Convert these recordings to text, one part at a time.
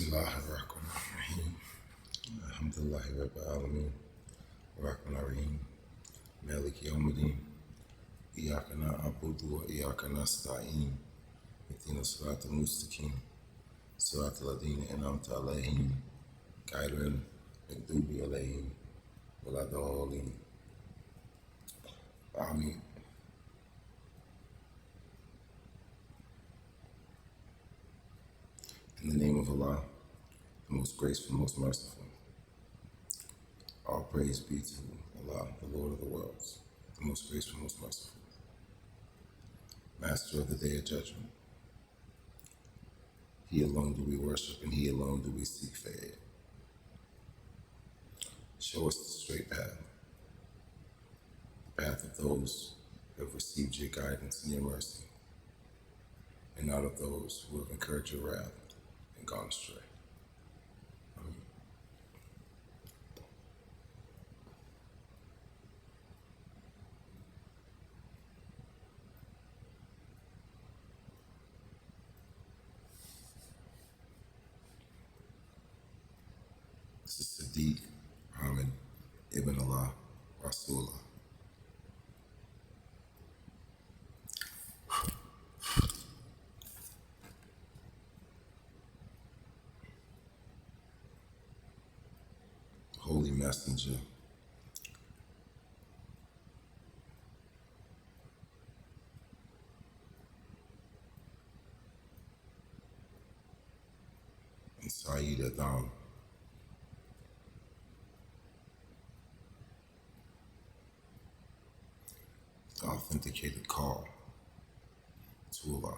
Bismillahirrahmanirrahim. Alhamdulillahi Rabbil Alameen. Rahman Rahim. Malik Yawmuddin. Iyaka na'budu wa iyaka nasta'in. Ihdina siratal mustaqim. Siratal ladina an'amta alayhim. Ghayril maghdubi alayhim waladdallin. Ameen. In the name of Allah, the most graceful, most merciful. All praise be to Allah, the Lord of the worlds, the most graceful, most merciful, Master of the Day of Judgment. He alone do we worship, and He alone do we seek for aid. Show us the straight path, the path of those who have received your guidance and your mercy, and not of those who have incurred your wrath and gone astray. Amen. This is Sadiq Muhammad Ibn Allah Rasulullah. Holy Messenger, and Sayyid Adam, the authenticated call to Allah.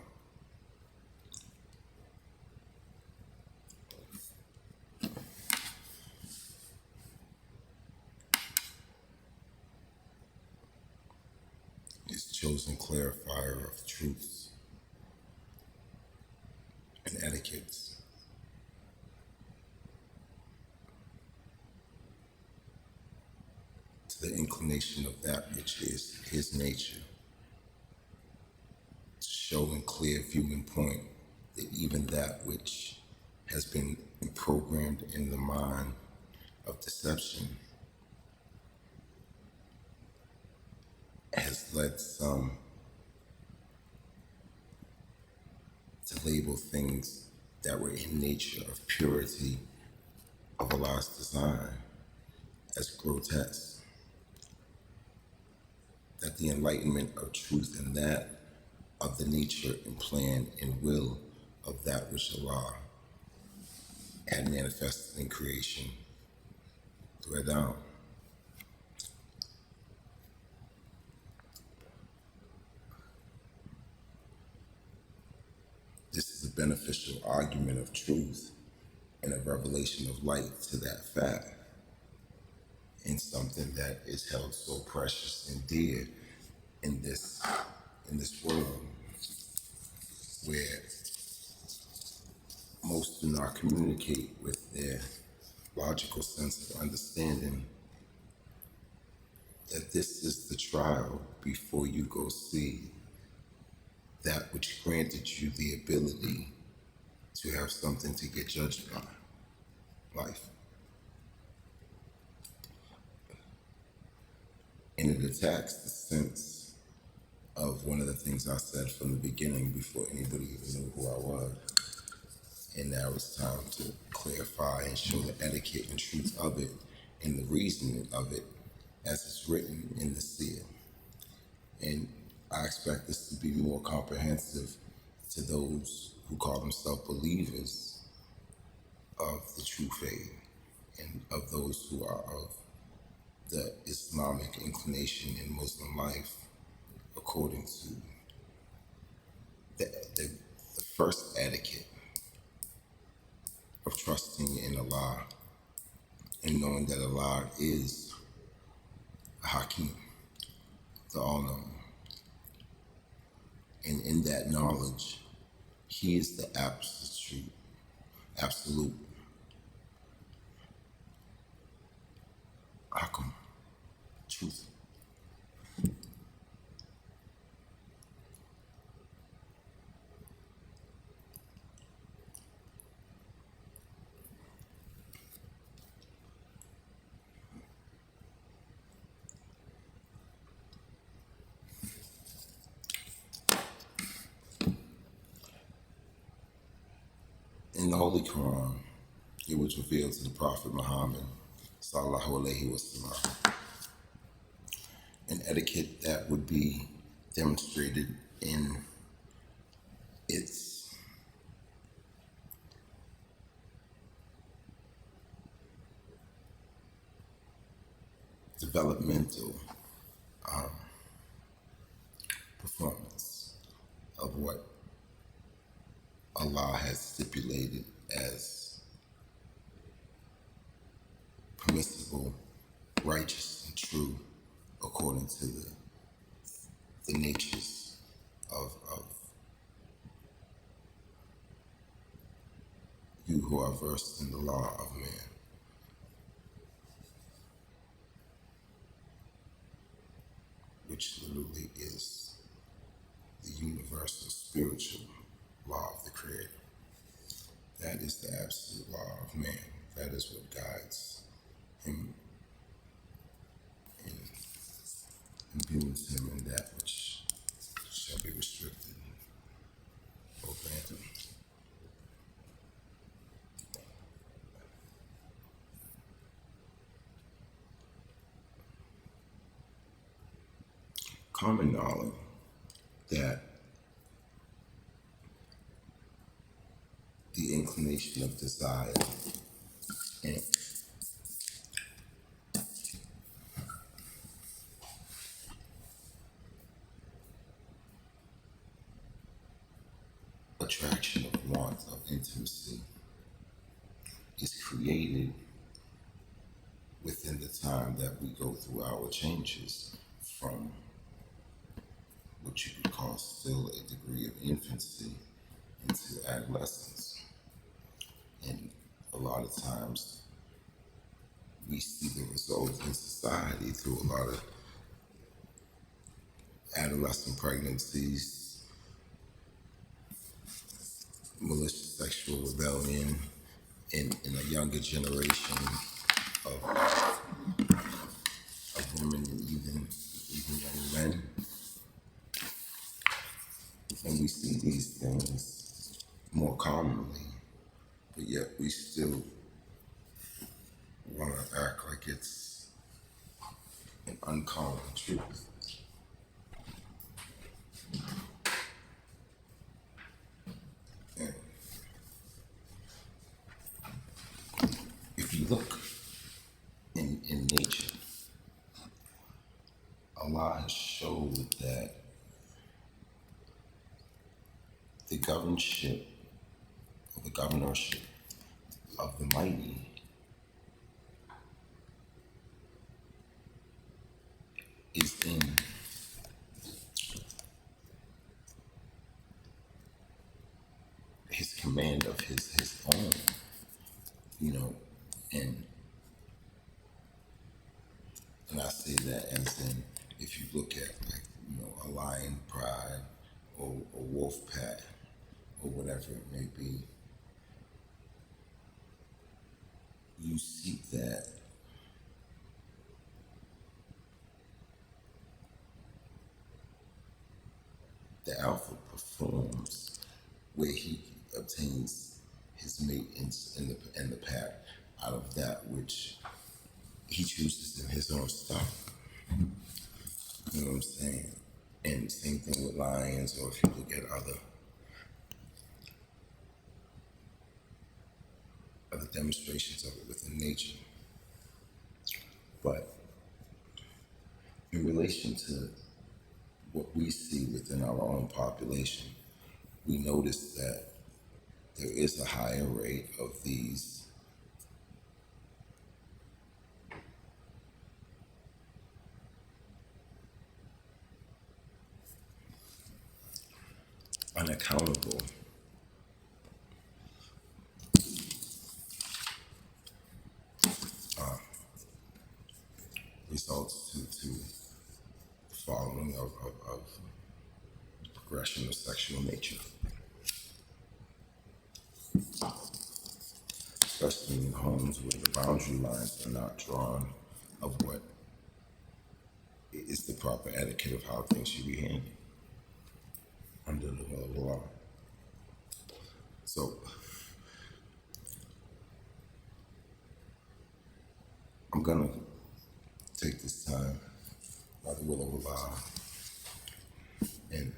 His chosen clarifier of truths and etiquettes, to the inclination of that which is his nature, to show in clear view and point that even that which has been programmed in the mind of deception has led some to label things that were in nature of purity of Allah's design as grotesque. That the enlightenment of truth and that of the nature and plan and will of that which Allah had manifested in creation through Adam. This is a beneficial argument of truth and a revelation of light to that fact, and something that is held so precious and dear in this world where most do not communicate with their logical sense of understanding that this is the trial before you go see that which granted you the ability to have something to get judged by, life. And it attacks the sense of one of the things I said from the beginning before anybody even knew who I was. And now it's time to clarify and show the etiquette and truth of it and the reasoning of it as it's written in the seal. And I expect this to be more comprehensive to those who call themselves believers of the true faith and of those who are of the Islamic inclination in Muslim life, according to the first etiquette of trusting in Allah and knowing that Allah is Hakim, the all-knowing. And in that knowledge, He is the absolute Hakim, truth. In the Holy Quran, it was revealed to the Prophet Muhammad, sallallahu alaihi wasallam, an etiquette that would be demonstrated in its developmental performance of what Allah has stipulated as permissible, righteous, and true according to the natures of you who are versed in the law of man, which literally is the universal spiritual law of the Creator. That is the absolute law of man. That is what guides him and imbues him in that which shall be restricted or granted. Common knowledge that the inclination of desire and attraction of want of intimacy is created within the time that we go through our changes from what you could call still a degree of infancy into adolescence. And a lot of times we see the results in society through a lot of adolescent pregnancies, malicious sexual rebellion in a younger generation of women and even young men. And we see these things more commonly, but yet we still want to act like it's an uncommon truth. And if you look in nature, Allah has showed that the governorship or the governorship of the mighty is in his command of his own, you know, and and I say that as in if you look at like, you know, a lion pride or a wolf pack or whatever it may be, you see that the alpha performs where he obtains his mate in the pack out of that which he chooses in his own stuff. You know what I'm saying? And same thing with lions, or if you look at other demonstrations of it within nature. But in relation to what we see within our own population, we notice that there is a higher rate of these unaccountable results to the following of the progression of sexual nature, especially in homes where the boundary lines are not drawn of what is the proper etiquette of how things should be handled under the will of the law. So I'm gonna take this time by the will of Allah, and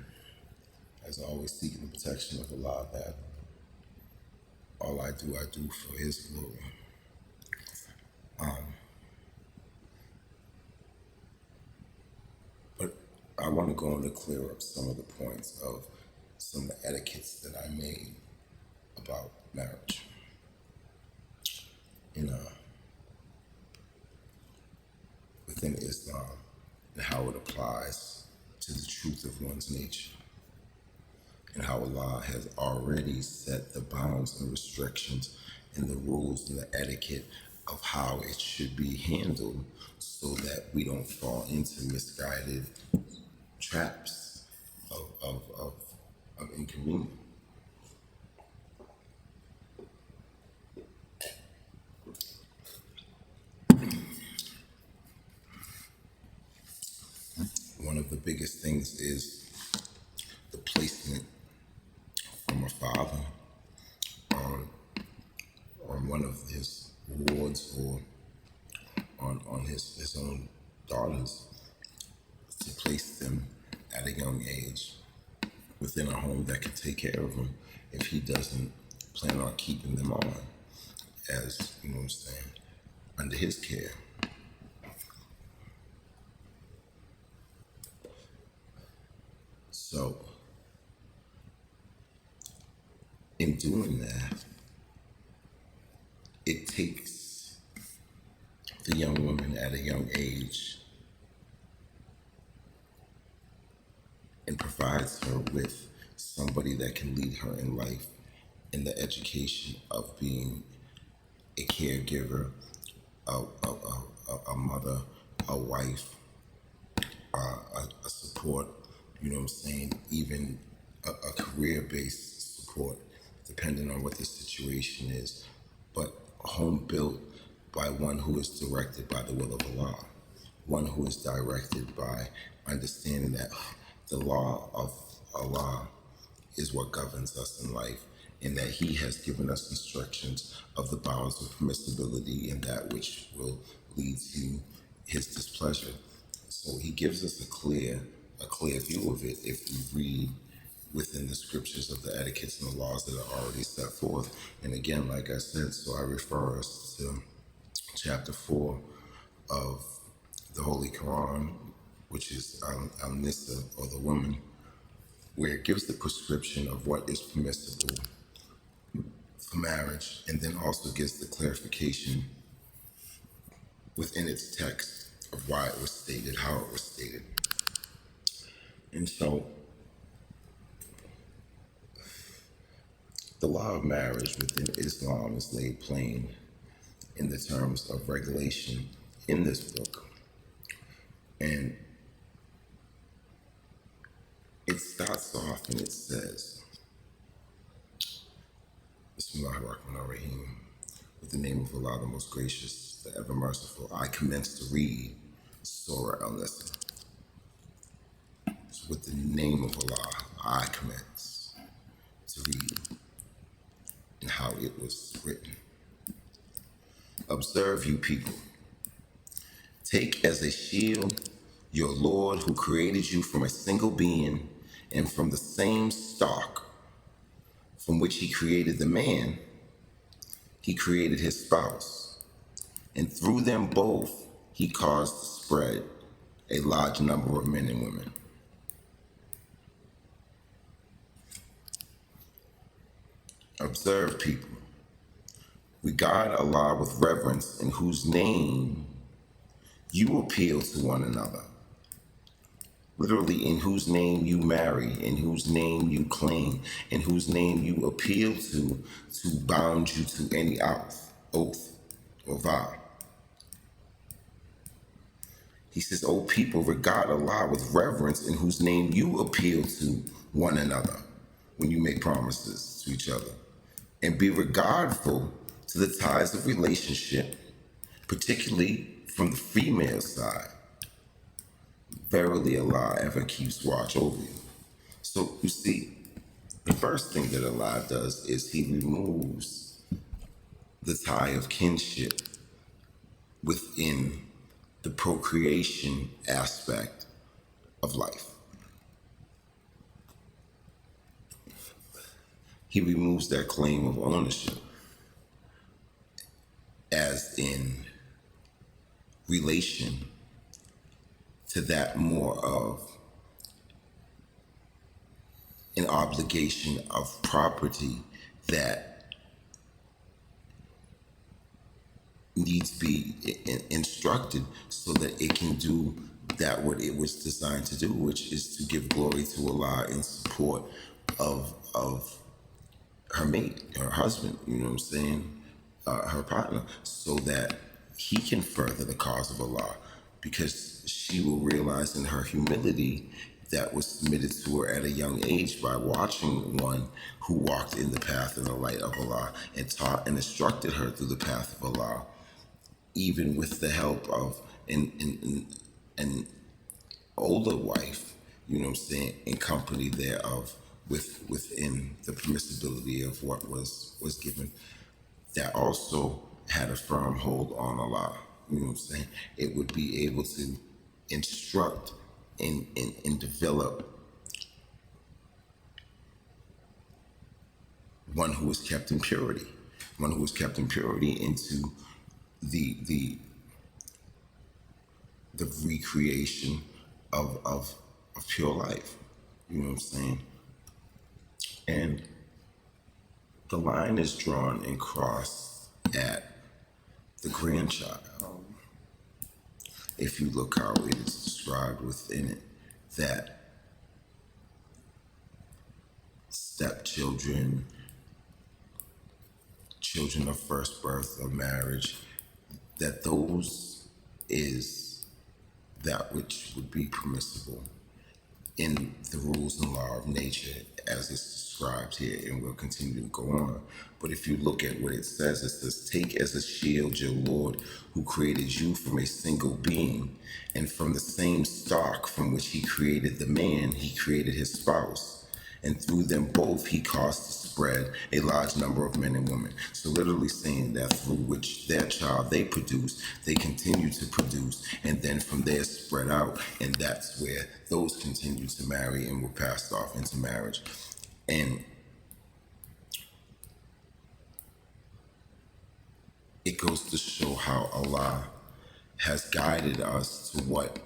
as always seeking the protection of Allah, that all I do for His glory. But I want to go on to clear up some of the points of some of the etiquettes that I made about marriage. You know, within Islam and how it applies to the truth of one's nature, and how Allah has already set the bounds and restrictions and the rules and the etiquette of how it should be handled so that we don't fall into misguided traps of inconvenience. One of the biggest things is the placement from a father on one of his wards or on his own daughters, to place them at a young age within a home that can take care of them if he doesn't plan on keeping them on, as you know what I'm saying, under his care. So in doing that, it takes the young woman at a young age and provides her with somebody that can lead her in life in the education of being a caregiver, a mother, a wife, a support, you know what I'm saying, even a career-based support, depending on what the situation is, but a home built by one who is directed by the will of Allah, one who is directed by understanding that the law of Allah is what governs us in life, and that He has given us instructions of the bounds of permissibility and that which will lead to His displeasure. So He gives us a clear view of it if we read within the scriptures of the etiquettes and the laws that are already set forth. And again, like I said, so I refer us to chapter 4 of the Holy Quran, which is Al-Nisa, or the woman, where it gives the prescription of what is permissible for marriage, and then also gives the clarification within its text of why it was stated, how it was stated. And so the law of marriage within Islam is laid plain in the terms of regulation in this book. And it starts off and it says, Bismillahirrahmanirrahim, with the name of Allah, the most gracious, the ever merciful, I commence to read Surah Al-Nisa. So with the name of Allah, I commence to read, and how it was written. Observe, you people. Take as a shield your Lord who created you from a single being, and from the same stock from which He created the man, He created his spouse. And through them both, He caused to spread a large number of men and women. Observe, people. Regard Allah with reverence, in whose name you appeal to one another. Literally, in whose name you marry, in whose name you claim, in whose name you appeal to bound you to any oath or vow. He says, O people, regard Allah with reverence, in whose name you appeal to one another when you make promises to each other. And be regardful to the ties of relationship, particularly from the female side. Verily, Allah ever keeps watch over you. So you see, the first thing that Allah does is He removes the tie of kinship within the procreation aspect of life. He removes that claim of ownership as in relation to that more of an obligation of property that needs to be instructed so that it can do that what it was designed to do, which is to give glory to Allah in support of her mate, her husband, you know what I'm saying, her partner, so that he can further the cause of Allah, because she will realize in her humility that was submitted to her at a young age by watching one who walked in the path and the light of Allah and taught and instructed her through the path of Allah, even with the help of an older wife, you know what I'm saying, in company thereof, within the permissibility of what was given, that also had a firm hold on Allah. You know what I'm saying? It would be able to instruct and develop one who was kept in purity, one who was kept in purity into the the the recreation of pure life. You know what I'm saying? And the line is drawn and crossed at the grandchild. If you look how it is described within it, that stepchildren, children of first birth or marriage, that those is that which would be permissible in the rules and law of nature as it's described here, and we'll continue to go on. But if you look at what it says, take as a shield your Lord who created you from a single being, and from the same stock from which he created the man, he created his spouse. And through them both he caused to spread a large number of men and women. So literally saying that through which their child they produce, they continue to produce, and then from there spread out, and that's where those continue to marry and were passed off into marriage. And it goes to show how Allah has guided us to what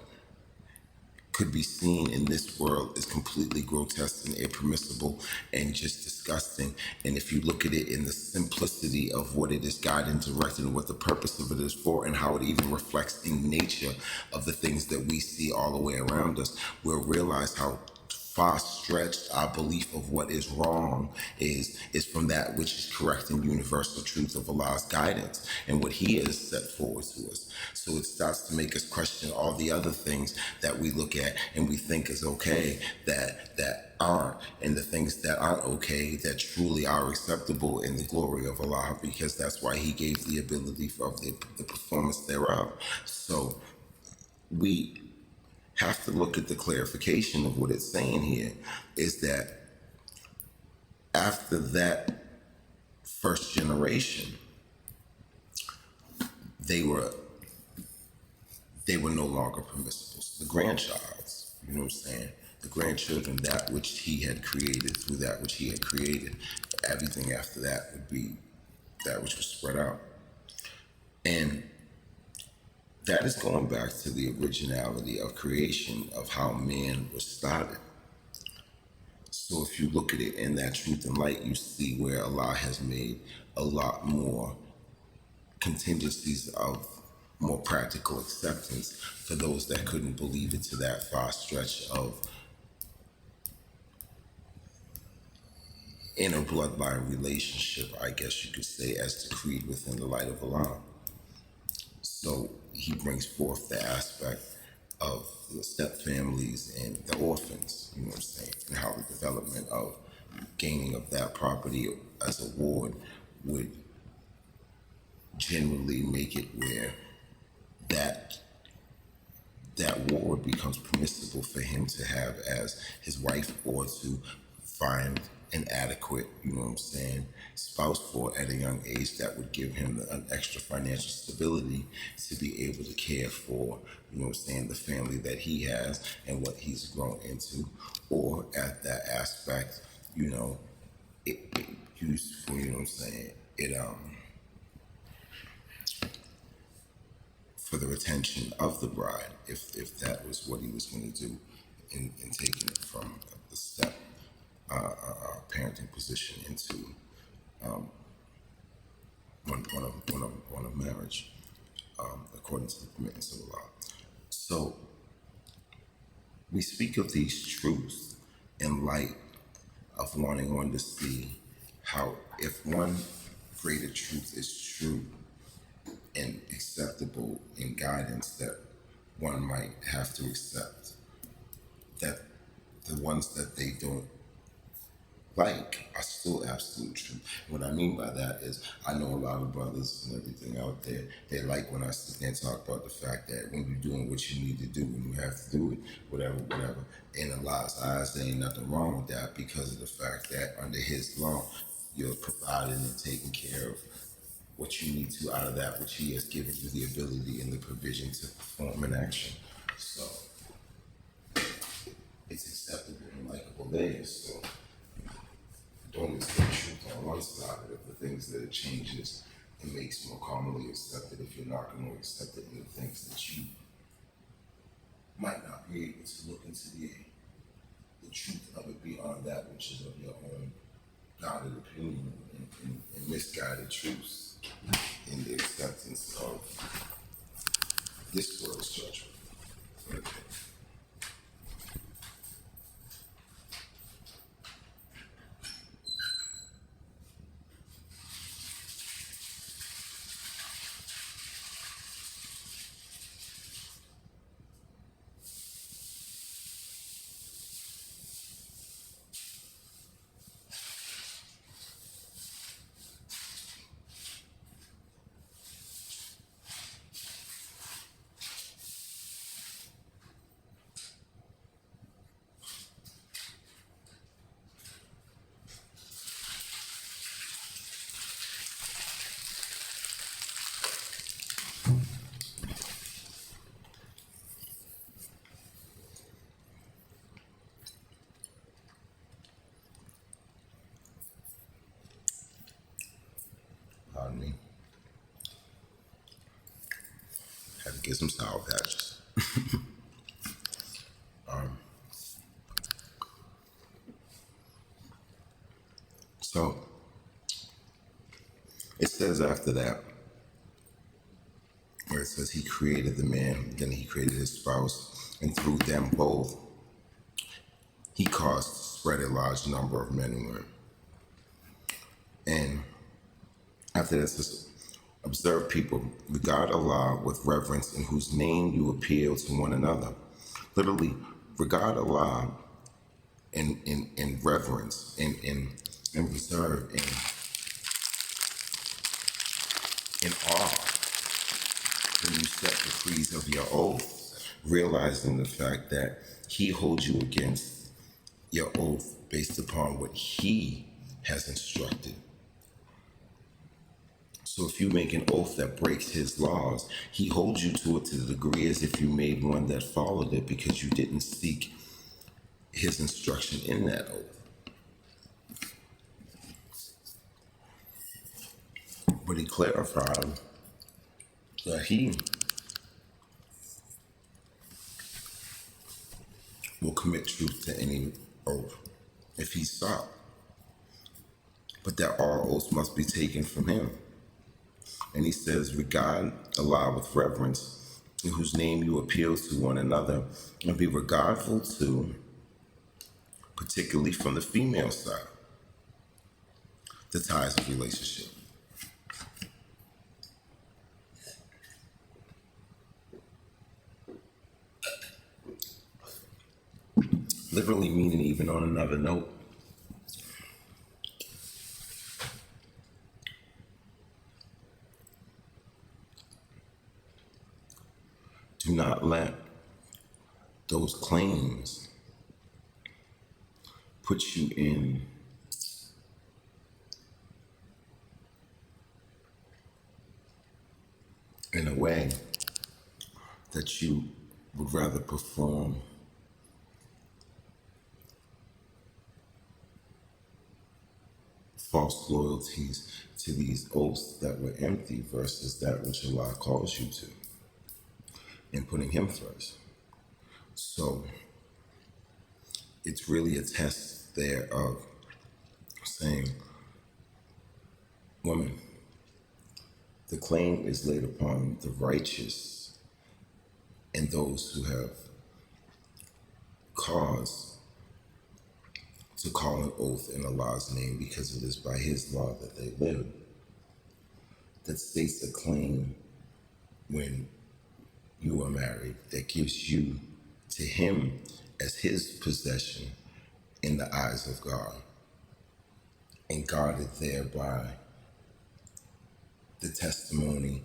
could be seen in this world is completely grotesque and impermissible and just disgusting. And if you look at it in the simplicity of what it is guided and directed and what the purpose of it is for and how it even reflects in nature of the things that we see all the way around us, we'll realize how far stretched our belief of what is wrong is from that which is correct and universal truth of Allah's guidance and what he has set forward to us. So it starts to make us question all the other things that we look at and we think is okay that aren't, and the things that aren't okay that truly are acceptable in the glory of Allah, because that's why he gave the ability of the performance thereof. So we have to look at the clarification of what it's saying here, is that after that first generation, they were no longer permissible. So the grandchilds, you know what I'm saying? The grandchildren, that which he had created, through that which he had created, everything after that would be that which was spread out. And that is going back to the originality of creation, of how man was started. So if you look at it in that truth and light, you see where Allah has made a lot more contingencies of more practical acceptance for those that couldn't believe it to that far stretch of inner bloodline relationship, I guess you could say, as decreed within the light of Allah. So he brings forth the aspect of the step families and the orphans, you know what I'm saying, and how the development of gaining of that property as a ward would generally make it where that ward becomes permissible for him to have as his wife, or to find an adequate, you know what I'm saying, spouse for at a young age that would give him an extra financial stability to be able to care for, you know what I'm saying, the family that he has and what he's grown into. Or at that aspect, you know, it used for, you know what I'm saying, for the retention of the bride, if that was what he was going to do in taking it from the step parenting position into one of marriage, according to the commitments of the law. So we speak of these truths in light of wanting one to see how, if one greater truth is true and acceptable in guidance, that one might have to accept that the ones that they don't like are still absolute truth. What I mean by that is, I know a lot of brothers and everything out there, they like when I sit there and talk about the fact that when you're doing what you need to do, when you have to do it, whatever. In Allah's eyes, there ain't nothing wrong with that, because of the fact that under His law, you're providing and taking care of what you need to out of that which He has given you the ability and the provision to perform an action. So it's acceptable and likable there. So don't accept truth on one side of the things that it changes and makes more commonly accepted, if you're not going to accept it in the things that you might not be able to look into the truth of it beyond that which is of your own guided opinion and misguided truths in the acceptance of this world's judgment. Okay. Pardon me. Had to get some sour patches. So it says after that, where it says He created the man, then He created his spouse, and through them both He caused to spread a large number of men and women. And after that, it says, observe people, regard Allah with reverence, in whose name you appeal to one another. Literally, regard Allah in reverence, in reserve, in awe when you set decrees of your oath, realizing the fact that He holds you against your oath based upon what He has instructed. So if you make an oath that breaks His laws, He holds you to it to the degree as if you made one that followed it, because you didn't seek His instruction in that oath. But He clarified that He will commit truth to any oath if He sought, but that all oaths must be taken from Him. And He says, regard Allah with reverence, in whose name you appeal to one another, and be regardful to, particularly from the female side, the ties of relationship. Literally meaning, even on another note, do not let those claims puts you in a way that you would rather perform false loyalties to these oaths that were empty versus that which Allah calls you to, and putting Him first. So it's really a test there of saying, woman, the claim is laid upon the righteous and those who have cause to call an oath in Allah's name because it is by His law that they live. That states a claim when you are married that gives you to Him as His possession in the eyes of God and guarded thereby the testimony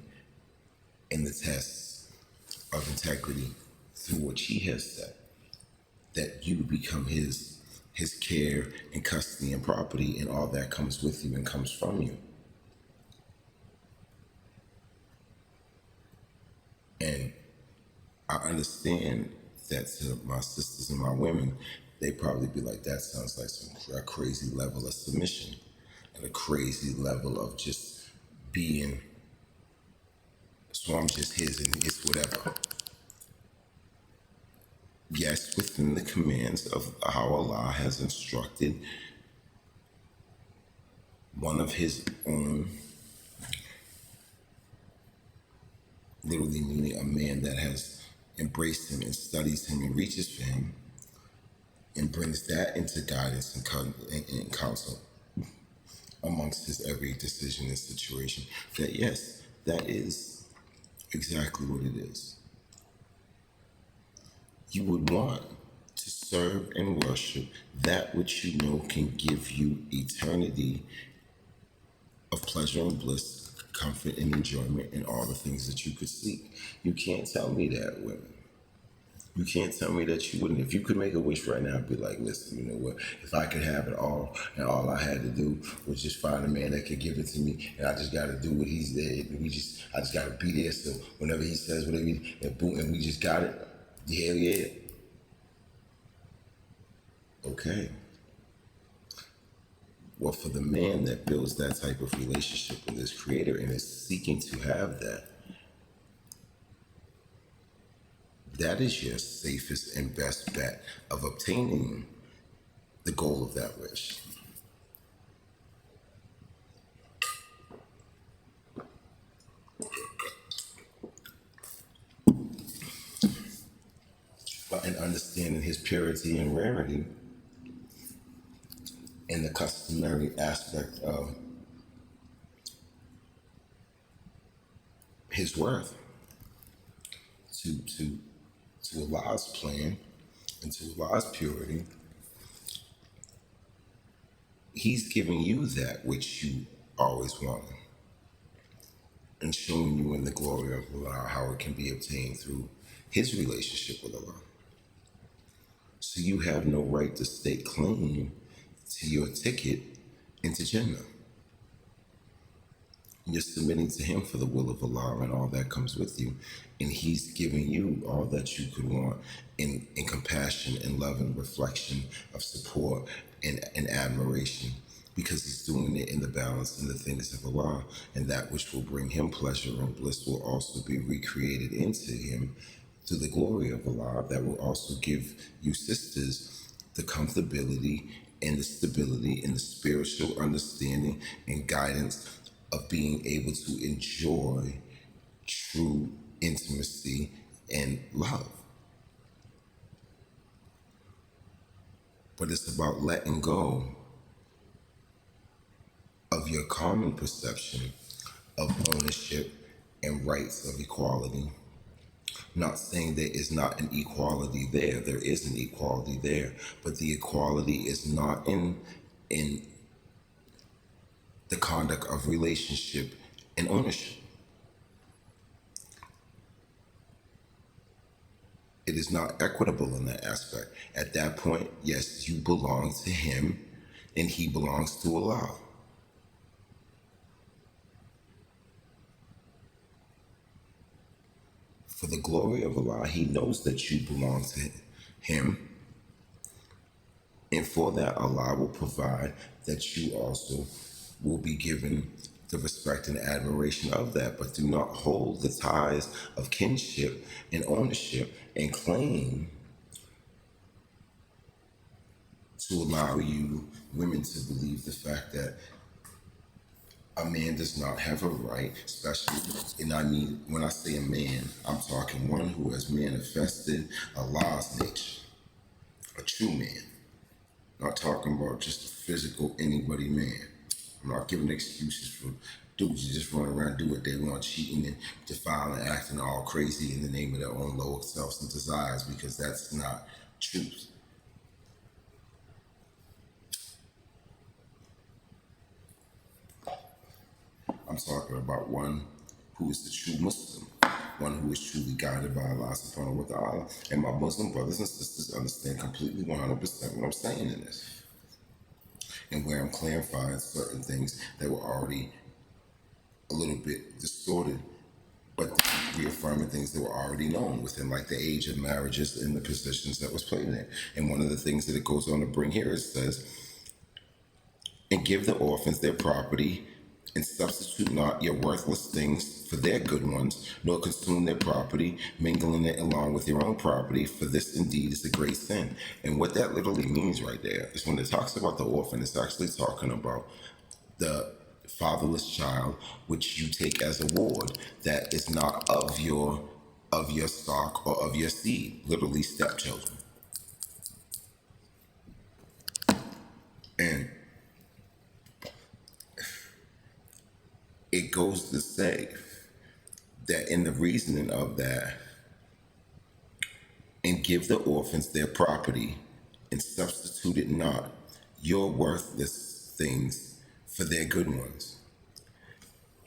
and the tests of integrity through which He has set, that you become his care and custody and property, and all that comes with you and comes from you. And I understand that to my sisters and my women, they probably be like, that sounds like a crazy level of submission and a crazy level of just being, so I'm just his and it's whatever. Yes, within the commands of how Allah has instructed one of His own, literally meaning a man that has embraced Him and studies Him and reaches for Him and brings that into guidance and counsel amongst his every decision and situation, that yes, that is exactly what it is. You would want to serve and worship that which you know can give you eternity of pleasure and bliss, comfort and enjoyment, and all the things that you could seek. You can't tell me that, women. You can't tell me that you wouldn't. If you could make a wish right now, I'd be like, listen, you know what? If I could have it all, and all I had to do was just find a man that could give it to me, and I just got to do what he's there. I just got to be there. So whenever he says whatever, and boom, and we just got it. Hell yeah. Okay. Well, for the man that builds that type of relationship with his creator and is seeking to have that, that is your safest and best bet of obtaining the goal of that wish. But in understanding his purity and rarity and the customary aspect of his worth to Allah's plan and to Allah's purity, He's giving you that which you always wanted and showing you in the glory of Allah how it can be obtained through His relationship with Allah. So you have no right to stake claim to your ticket into Jannah. You're submitting to Him for the will of Allah and all that comes with you. And He's giving you all that you could want in compassion and love and reflection of support and admiration, because He's doing it in the balance and the things of Allah. And that which will bring Him pleasure and bliss will also be recreated into Him through the glory of Allah. That will also give you sisters the comfortability and the stability and the spiritual understanding and guidance of being able to enjoy true intimacy and love. But it's about letting go of your common perception of ownership and rights of equality. Not saying there is not an equality there. There is an equality there. But the equality is not in the conduct of relationship and ownership. It is not equitable in that aspect. At that point, yes, you belong to him and he belongs to Allah. For the glory of Allah, he knows that you belong to him. And for that, Allah will provide that you also will be given the respect and admiration of that. But do not hold the ties of kinship and ownership and claim to allow you women to believe the fact that a man does not have a right, especially, and I mean, when I say a man, I'm talking one who has manifested Allah's nature, a true man. Not talking about just a physical anybody man. I'm not giving excuses for dudes who just run around, do what they want, cheating and defiling, acting all crazy in the name of their own lower selves and desires, because that's not truth. I'm talking about one who is the true Muslim, one who is truly guided by Allah subhanahu wa ta'ala. And my Muslim brothers and sisters understand completely 100% what I'm saying in this. And where I'm clarifying certain things that were already a little bit distorted, but reaffirming things that were already known within like the age of marriages and the positions that was played in it. And one of the things that it goes on to bring here, it says, and give the orphans their property, and substitute not your worthless things for their good ones, nor consume their property, mingling it along with your own property, for this indeed is a great sin. And what that literally means right there is when it talks about the orphan, it's actually talking about the fatherless child, which you take as a ward, that is not of your stock or of your seed, literally stepchildren. And it goes to say that in the reasoning of that, and give the orphans their property, and substitute it not your worthless things for their good ones.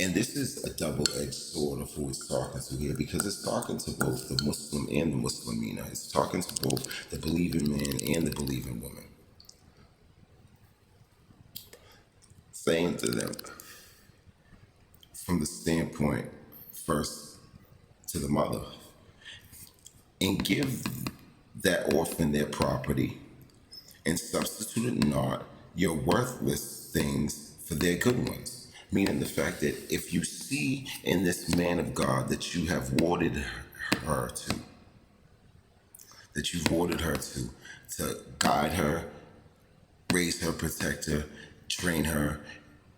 And this is a double-edged sword of who it's talking to here, because it's talking to both the Muslim and the Muslimina. It's talking to both the believing man and the believing woman. Saying to them, from the standpoint, first to the mother, and give that orphan their property, and substitute it not your worthless things for their good ones. Meaning the fact that if you see in this man of God that you have warded her to, that you've warded her to guide her, raise her, protect her, train her,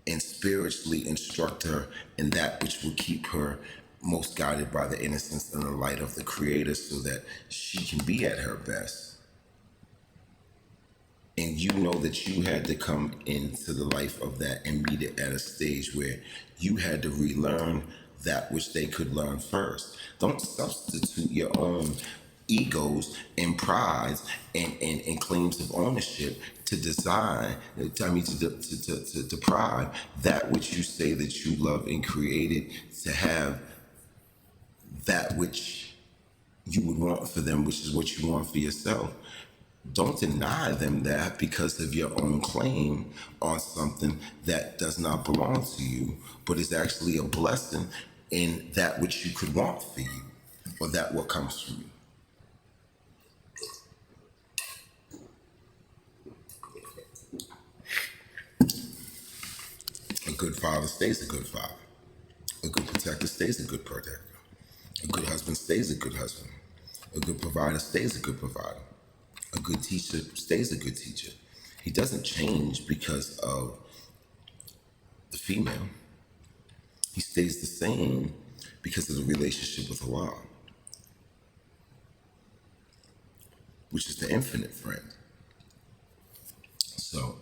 and spiritually instruct her in that which will keep her most guided by the innocence and the light of the Creator, so that she can be at her best. And you know that you had to come into the life of that and meet it at a stage where you had to relearn that which they could learn first. Don't substitute your own egos and prides and claims of ownership to design, to deprive that which you say that you love and created to have that which you would want for them, which is what you want for yourself. Don't deny them that because of your own claim on something that does not belong to you, but is actually a blessing in that which you could want for you, or that what comes from you. A good father stays a good father. A good protector stays a good protector. A good husband stays a good husband. A good provider stays a good provider. A good teacher stays a good teacher. He doesn't change because of the female. He stays the same because of the relationship with Allah, which is the infinite friend. So,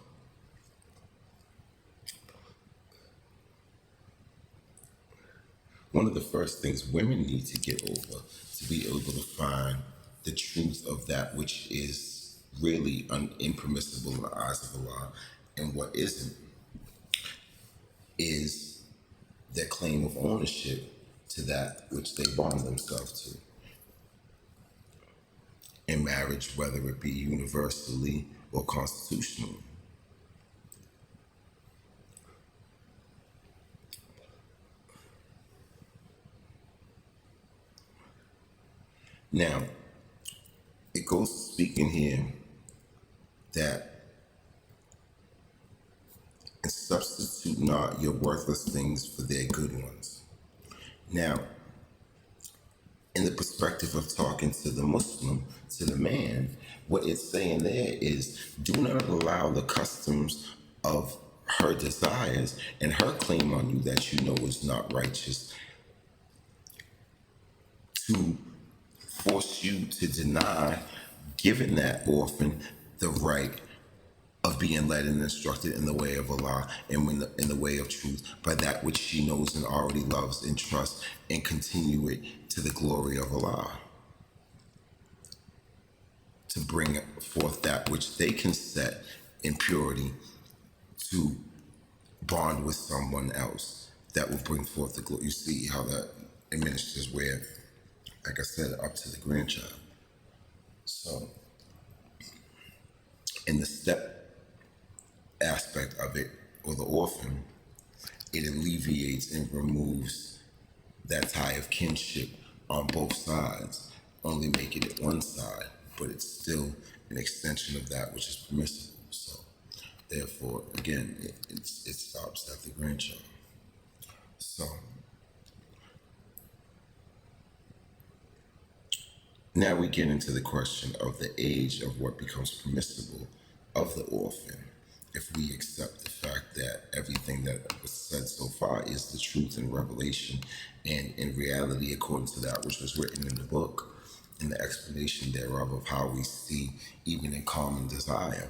one of the first things women need to get over to be able to find the truth of that which is really impermissible in the eyes of Allah and what isn't is their claim of ownership to that which they bond themselves to. in marriage, whether it be universally or constitutionally. Now, it goes to speaking here that and substitute not your worthless things for their good ones. Now, in the perspective of talking to the Muslim, to the man, what it's saying there is do not allow the customs of her desires and her claim on you that you know is not righteous to force you to deny giving that orphan the right of being led and instructed in the way of Allah and in the way of truth by that which she knows and already loves and trusts, and continue it to the glory of Allah, to bring forth that which they can set in purity to bond with someone else that will bring forth the glory. You see how that administers where, like I said, up to the grandchild. So in the step aspect of it, or the orphan, it alleviates and removes that tie of kinship on both sides, only making it one side, but it's still an extension of that which is permissible. So, therefore, again, it stops at the grandchild. So, now we get into the question of the age of what becomes permissible of the orphan. If we accept the fact that everything that was said so far is the truth and revelation, and in reality, according to that which was written in the book, and the explanation thereof of how we see, even in common desire.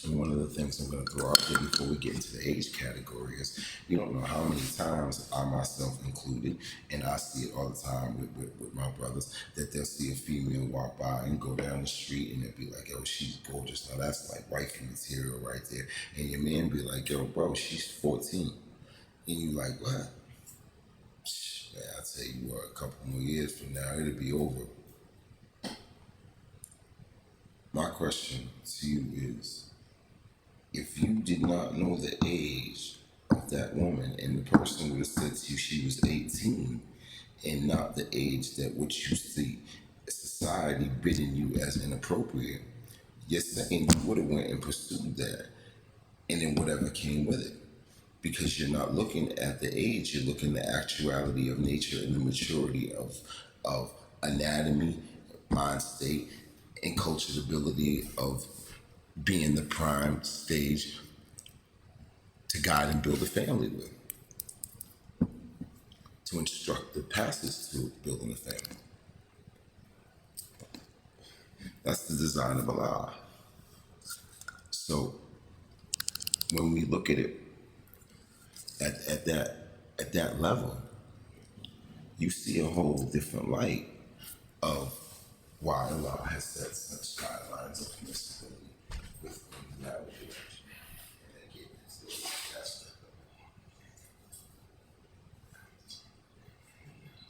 And one of the things I'm going to throw out there before we get into the age category is you don't know how many times I myself included, and I see it all the time with my brothers, that they'll see a female walk by and go down the street and they'll be like, yo, she's gorgeous. Now that's like wifey material right there. And your man be like, yo, bro, she's 14. And you like, what? Man, I tell you what, a couple more years from now, it'll be over. My question to you is, if you did not know the age of that woman and the person would have said to you she was 18 and not the age that which you see society bidding you as inappropriate, you're saying you would have went and pursued that and then whatever came with it. Because you're not looking at the age, you're looking at the actuality of nature and the maturity of anatomy, mind state, and culturability of being the prime stage to guide and build a family with, to instruct the passage to building a family. That's the design of Allah. So when we look at it at that level, you see a whole different light of why Allah has set such guidelines of permissibility with marriage. And again, it's the aspect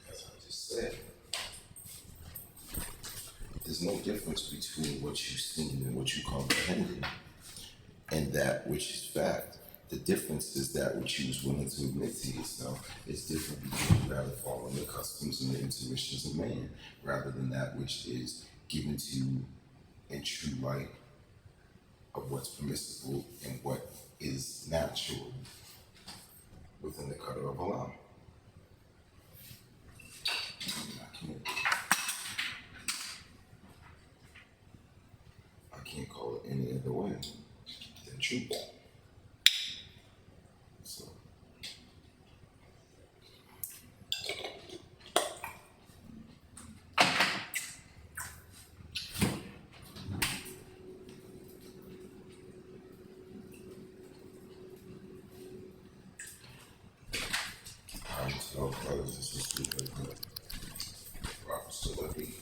of, as I just said, there's no difference between what you've seen and what you comprehended and that which is fact. The difference is that which you was willing to admit to yourself is different because you rather follow the customs and the intuitions of man rather than that which is given to you in true light of what's permissible and what is natural within the cutter of Allah. I can't call it any other way than truth. So I tell brothers and sisters that absolutely.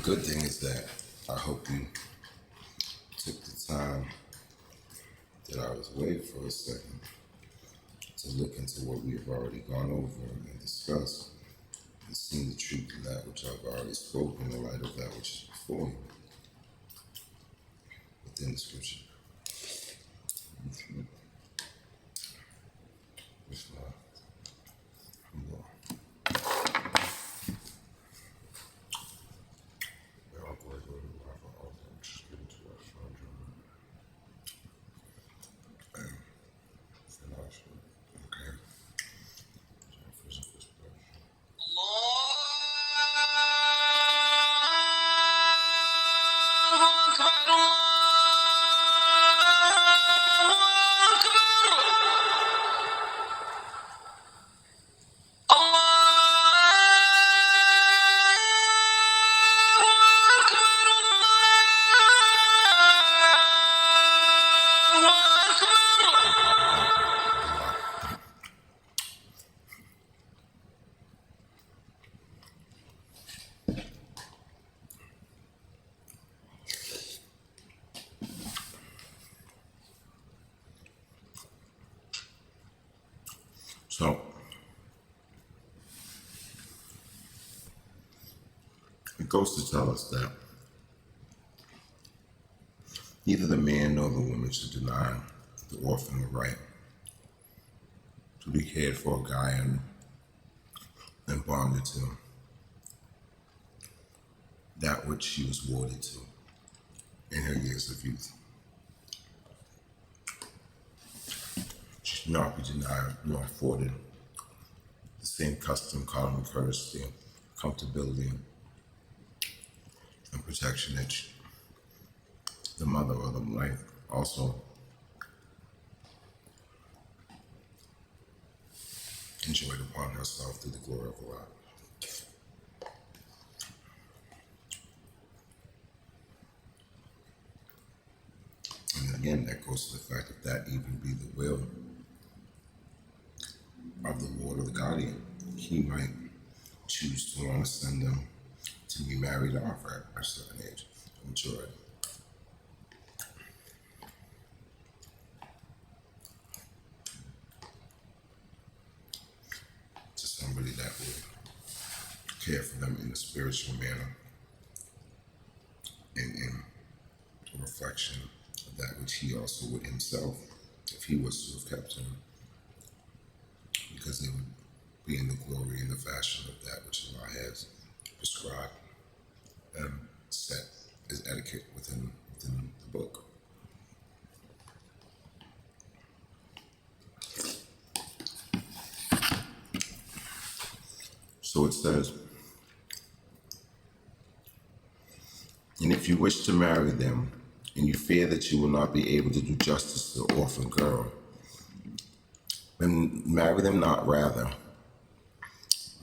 good thing is that I hope you took the time that I was away for a second to look into what we have already gone over and discussed and seen the truth in that which I've already spoken in the light of that which is before you within the scripture. With my humble okay. So it goes to tell us that neither the man nor the woman should deny the orphan the right to be cared for, guided, and bonded to that which she was warded to in her years of youth. She should not be denied nor afforded the same custom, common courtesy, comfortability, and protection that the mother or the wife also enjoyed upon herself through the glory of Allah. And again, that goes to the fact that that even be the will of the Lord or the guardian. He might choose to want to send them to be married off at a certain age of maturity. To somebody that would care for them in a spiritual manner and in a reflection of that which he also would himself, if he was to have kept them, because they would be in the glory and the fashion of that which Allah has prescribed and set as etiquette within the book. So it says, and if you wish to marry them, and you fear that you will not be able to do justice to the orphan girl, then marry them not, rather.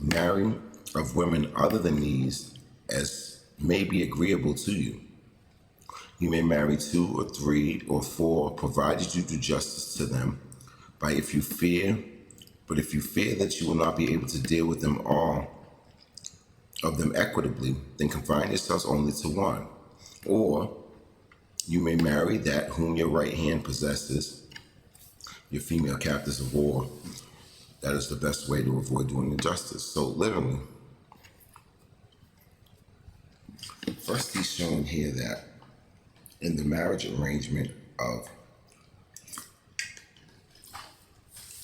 Marry of women other than these as may be agreeable to you. You may marry 2 or 3 or 4, provided you do justice to them, but if you fear that you will not be able to deal with them all of them equitably, then confine yourselves only to one. Or you may marry that whom your right hand possesses, your female captives of war. That is the best way to avoid doing injustice. So literally, first he's showing here that in the marriage arrangement of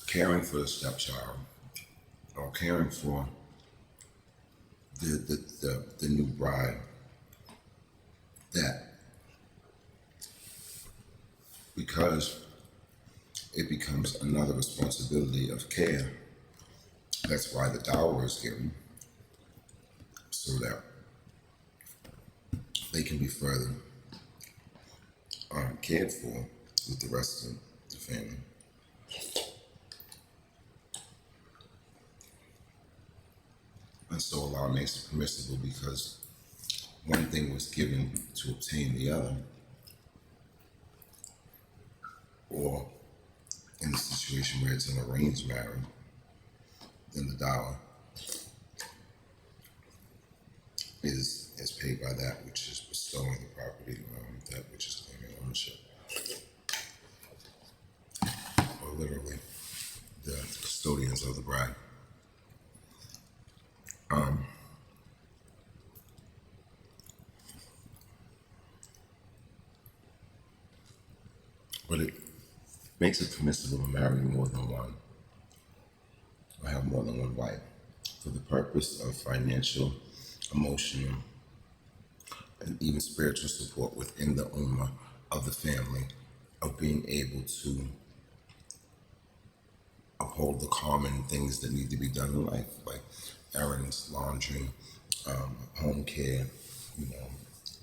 caring for the stepchild or caring for the new bride, that because it becomes another responsibility of care, that's why the dower is given, so that they can be further cared for with the rest of the family. And so Allah makes it permissible because one thing was given to obtain the other, or in the situation where it's an arranged marriage, then the dower is is paid by that which is bestowing the property, that which is claiming ownership, or literally the custodians of the bride. But it makes it permissible to marry more than one, or have more than one wife, for the purpose of financial, emotional, and even spiritual support within the ummah of the family, of being able to uphold the common things that need to be done in life, like errands, laundry, home care, you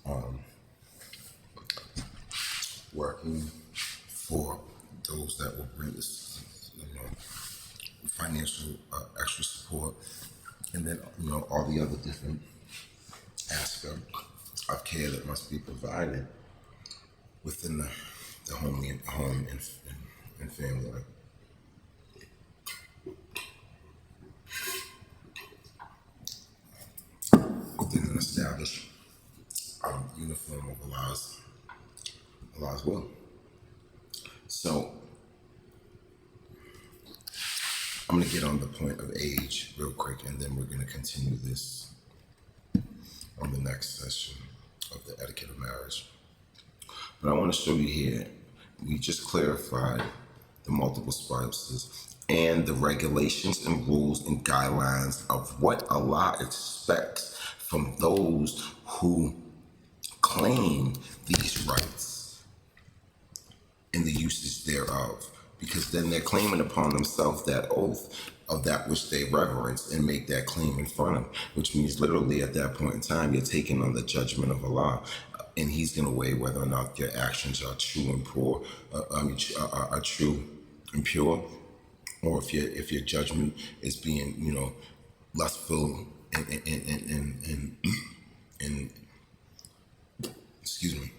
know, working for those that will bring this, financial extra support, and then all the other different aspects of care that must be provided within the home and family life. Within an established uniform of Allah's will. So I'm going to get on the point of age real quick, and then we're going to continue this on the next session of the etiquette of marriage. But I want to show you here, we just clarified the multiple spouses and the regulations and rules and guidelines of what Allah expects from those who claim these rights and the usage thereof, because then they're claiming upon themselves that oath of that which they reverence and make that claim in front of, which means literally at that point in time you're taking on the judgment of Allah, and He's going to weigh whether or not your actions are true and poor, are true and pure, or if your judgment is being lustful and excuse me,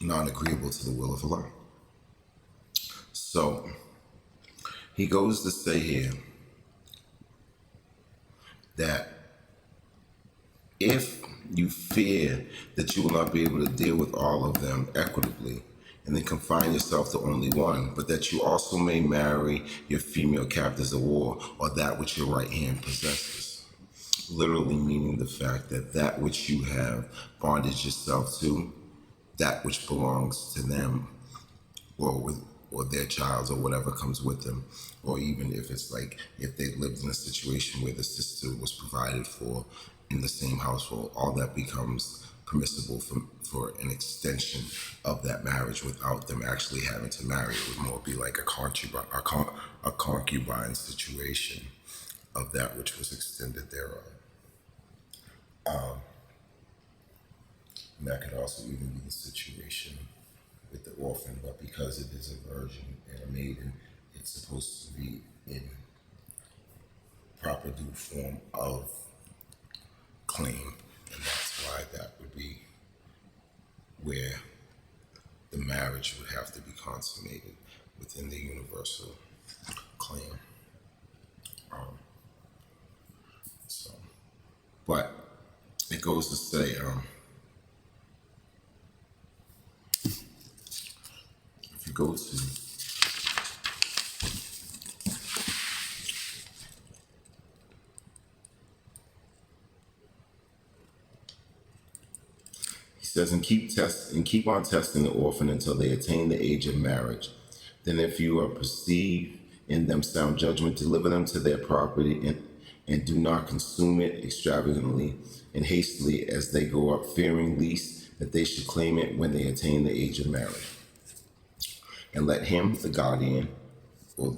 non-agreeable to the will of Allah. So he goes to say here that if you fear that you will not be able to deal with all of them equitably, and then confine yourself to only one, but that you also may marry your female captives of war, or that which your right hand possesses. Literally meaning the fact that that which you have bonded yourself to, that which belongs to them, or their child or whatever comes with them, or even if it's like if they lived in a situation where the sister was provided for in the same household, all that becomes permissible for an extension of that marriage without them actually having to marry. It would more be like a concubine situation of that which was extended thereof. And that could also even be the situation with the orphan, but because it is a virgin and a maiden, it's supposed to be in proper due form of claim, and that's why that would be where the marriage would have to be consummated within the universal claim. So, but it goes to say, if you go to He says, and keep on testing the orphan until they attain the age of marriage. Then, if you are perceived in them sound judgment, deliver them to their property, and do not consume it extravagantly and hastily as they go up, fearing least that they should claim it when they attain the age of marriage. And let him, the guardian, or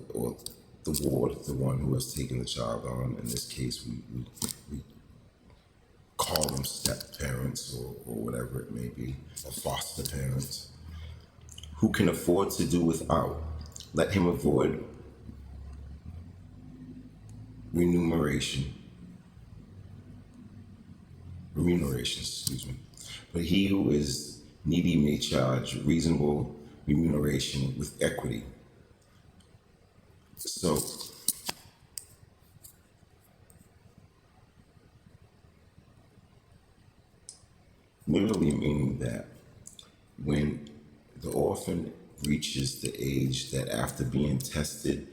the ward, the one who has taken the child on, in this case, we call them step parents or whatever it may be, or foster parents, who can afford to do without. Let him avoid remuneration, excuse me. But he who is needy may charge reasonable remuneration with equity. So Literally meaning that when the orphan reaches the age that after being tested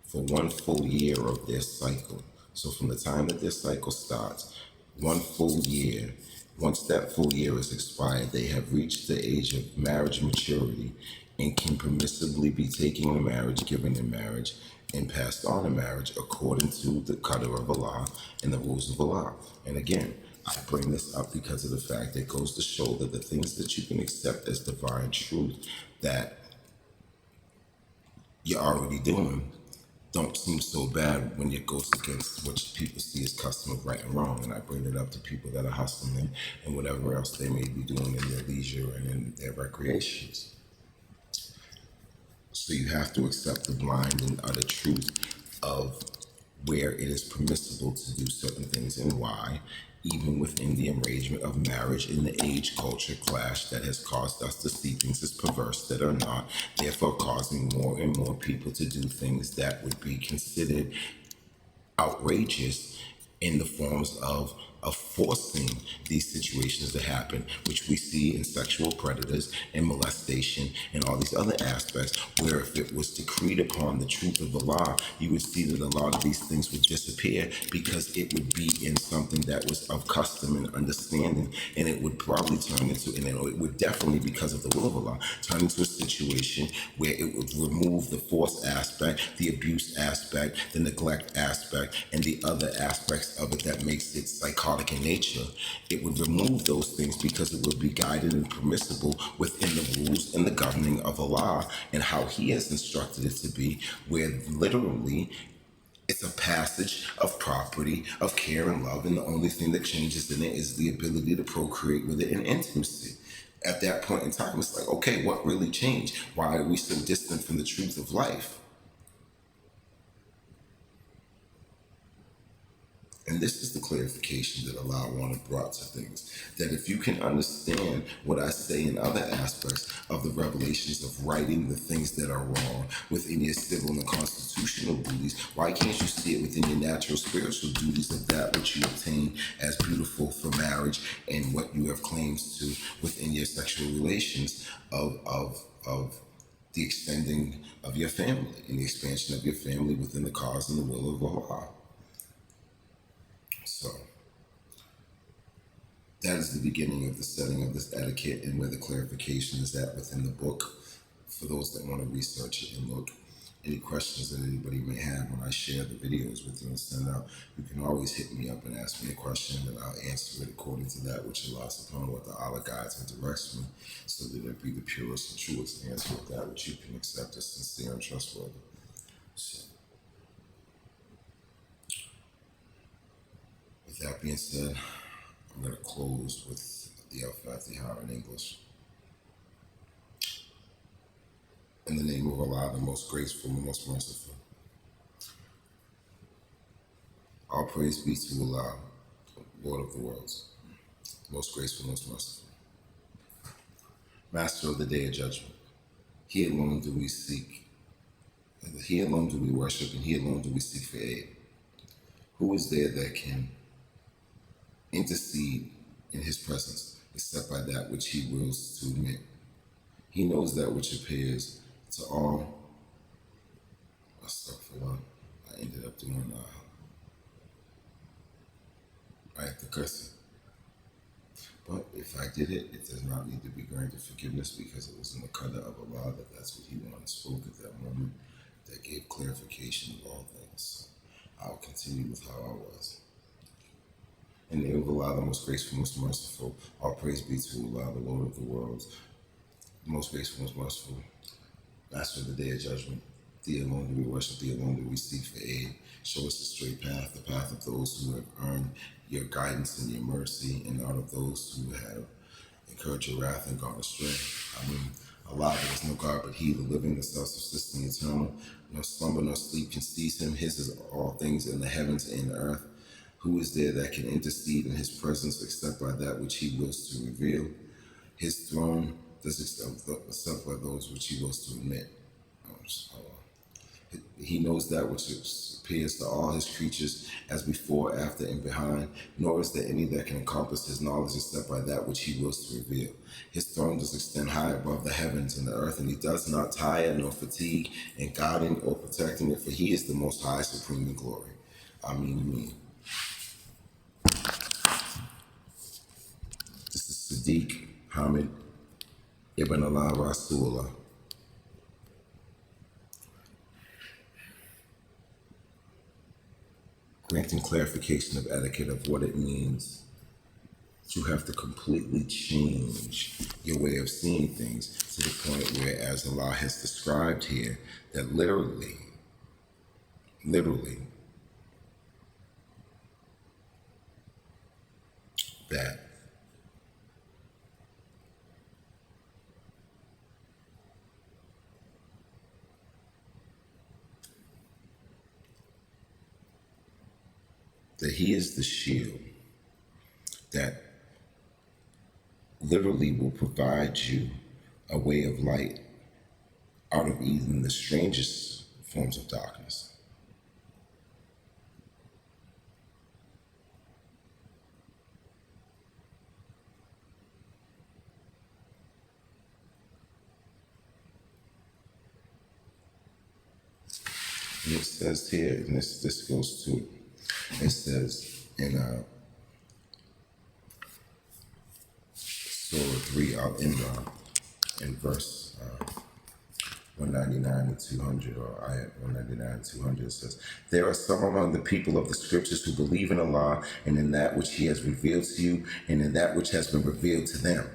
for one full year of their cycle, so from the time that their cycle starts, one full year, once that full year is expired, they have reached the age of marriage maturity and can permissibly be taken in marriage, given in marriage, and passed on in marriage according to the qadr of Allah and the rules of Allah. And again, I bring this up because of the fact that it goes to show that the things that you can accept as divine truth that you're already doing don't seem so bad when it goes against what people see as custom of right and wrong. And I bring it up to people that are hustling and whatever else they may be doing in their leisure and in their recreations. So you have to accept the blind and utter truth of where it is permissible to do certain things and why, even within the arrangement of marriage in the age culture clash that has caused us to see things as perverse that are not, therefore causing more and more people to do things that would be considered outrageous in the forms of forcing these situations to happen, which we see in sexual predators and molestation and all these other aspects, where if it was decreed upon the truth of the law, you would see that a lot of these things would disappear because it would be in something that was of custom and understanding, and it would probably turn into, and it would definitely, because of the will of Allah, turn into a situation where it would remove the force aspect, the abuse aspect, the neglect aspect, and the other aspects of it that makes it psychotic in nature. It would remove those things because it would be guided and permissible within the rules and the governing of Allah and how He has instructed it to be, where literally it's a passage of property, of care and love, and the only thing that changes in it is the ability to procreate with it in intimacy. At that point in time, it's like, okay, what really changed? Why are we so distant from the truth of life? And this is the clarification that Allah wanted brought to things. That if you can understand what I say in other aspects of the revelations of righting the things that are wrong within your civil and constitutional duties, why can't you see it within your natural spiritual duties of that which you obtain as beautiful for marriage and what you have claims to within your sexual relations of the extending of your family and the expansion of your family within the cause and the will of Allah. So that is the beginning of the setting of this etiquette and where the clarification is at within the book for those that want to research it and look. Any questions that anybody may have when I share the videos with you and send out, you can always hit me up and ask me a question and I'll answer it according to that which relies upon what the Allah guides and directs me, so that it be the purest and truest answer of that which you can accept as sincere and trustworthy. So, with that being said, I'm going to close with the Al-Fatiha in English. In the name of Allah, the most graceful and most merciful. All praise be to Allah, Lord of the worlds, most graceful, most merciful. Master of the Day of Judgment. He alone do we seek, and He alone do we worship, and He alone do we seek for aid. Who is there that can intercede in His presence except by that which He wills to admit? He knows that which appears to all. I stuck for one. I ended up doing the cursing. But if I did it, it does not need to be granted forgiveness because it was in the qadr of Allah that that's what He wanted spoke at that moment that gave clarification of all things. So I'll continue with how I was. In the name of Allah, the most graceful, most merciful, all praise be to Allah, the Lord of the worlds, the most graceful, most merciful, Master of the Day of Judgment. Thee alone do we worship, Thee alone do we seek for aid. Show us the straight path, the path of those who have earned Your guidance and Your mercy, and not of those who have incurred Your wrath and gone astray. I mean, Allah, there is no God but He, the living, the self-subsisting, eternal. No slumber, no sleep can seize Him. His is all things in the heavens and the earth. Who is there that can intercede in His presence except by that which He wills to reveal? His throne does except by those which He wills to admit. He knows that which appears to all his creatures as before, after, and behind, nor is there any that can encompass his knowledge except by that which he wills to reveal. His throne does extend high above the heavens and the earth, and he does not tire nor fatigue in guiding or protecting it, for he is the most high, supreme in glory. Amen. Amen. This is Sadiq Hamid Ibn Allah Rasulullah. Granting clarification of etiquette of what it means. You have to completely change your way of seeing things to the point where, as Allah has described here, that literally, that He is the shield that literally will provide you a way of light out of even the strangest forms of darkness. And it says here, and this goes to, it says in Surah 3 Al Imran, in verse 199 and 200, or ayat 199 and 200, it says, "There are some among the people of the scriptures who believe in Allah and in that which He has revealed to you and in that which has been revealed to them.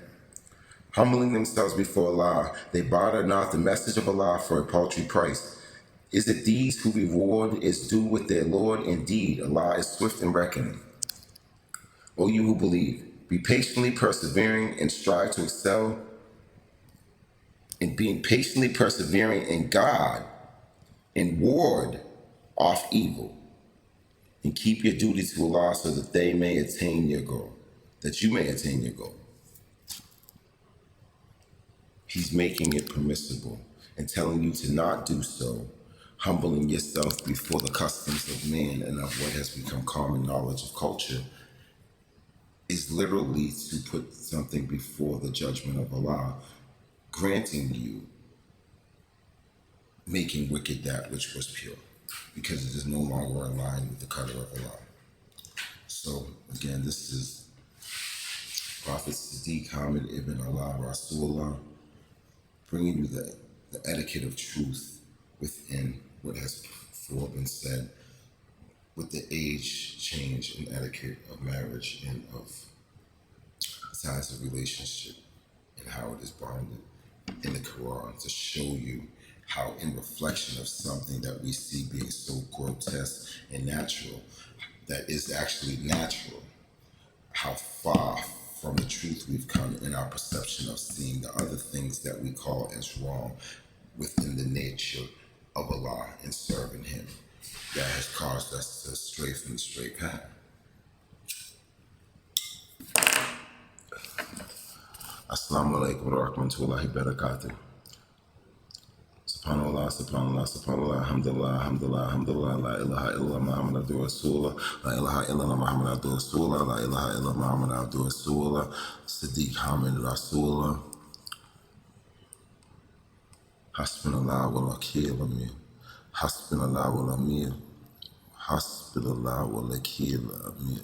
Humbling themselves before Allah, they barter not the message of Allah for a paltry price. Is it these who reward is due with their Lord? Indeed, Allah is swift in reckoning. O you who believe, be patiently persevering and strive to excel in being patiently persevering in God and ward off evil. And keep your duty to Allah so that they may attain your goal, that you may attain your goal." He's making it permissible and telling you to not do so, humbling yourself before the customs of man and of what has become common knowledge of culture, is literally to put something before the judgment of Allah, granting you making wicked that which was pure, because it is no longer aligned with the color of Allah. So again, this is Prophet Sadiq Hamid Ibn Allah Rasulullah, bringing you the etiquette of truth within what has before been said, with the age change and etiquette of marriage and of ties of relationship and how it is bonded in the Quran, to show you how, in reflection of something that we see being so grotesque and natural, that is actually natural, how far from the truth we've come in our perception of seeing the other things that we call as wrong within the nature of Allah and serving Him, that has caused us to stray from the straight path. Assalamu alaikum wa rahmatullahi wa barakatuh. Subhanallah, subhanallah, subhanallah, alhamdulillah, alhamdulillah, alhamdulillah, la ilaha illallah, Muhammad Abdul Rasulullah, la ilaha illallah, Muhammad Abdul Rasulullah, la ilaha illallah, Muhammad Abdul Rasulullah, Sadiq Hamid Rasulullah, Hasbunallah wa lakil amir, Hasbunallah wa amir, Hasbunallah wa lakil amir.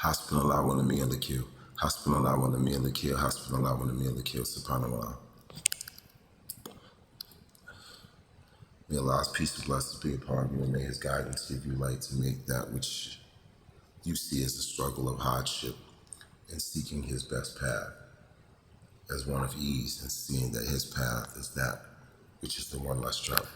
Hasbunallah wa amir lakil, Hasbunallah wa amir lakil, Hasbunallah wa amir lakil, subhanallah. May Allah's peace and blessings be upon you, and may His guidance give you light to make that which you see as a struggle of hardship and seeking His best path as one of ease, and seeing that His path is that which is the one less traveled.